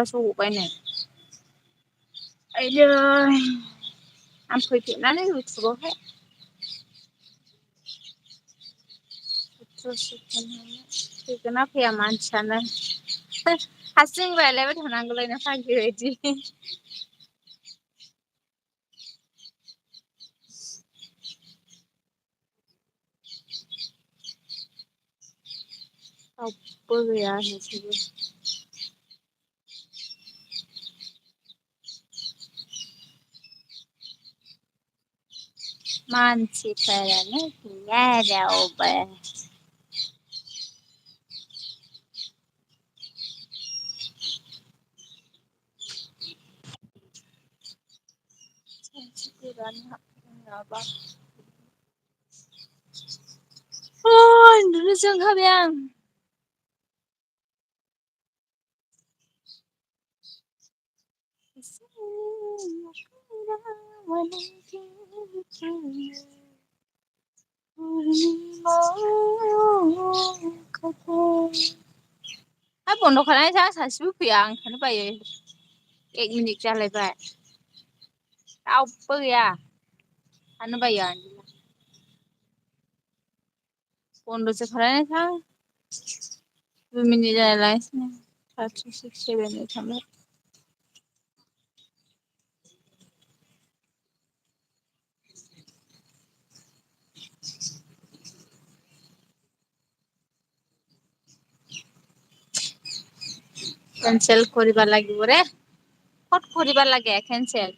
सौबायनो आइदै आं फैफेरनानै इउटुबावहाय फैगोन ना फैया मानसियानो हारसिं रायलायबाय थानांगौलायनो फाग्लि बायदि रावबो गैया होनसैबो मानसिफोरानो गैया रावबो उन्दुनोसो ओंखारबाय आं हा बन्द' खालामनोसै आं सासेबो फैया आं थानो बायो 1 मिनिट जालायबाय रावबो गैया थानो बायो आं बन्दसो खालायनोसां 2 मिनिट जालायसिनो 36 7 थांबाय କେनसेल କରିବା ଲାଗିବ ରେ କଟ କରିବା ଲାଗେ କେनसेल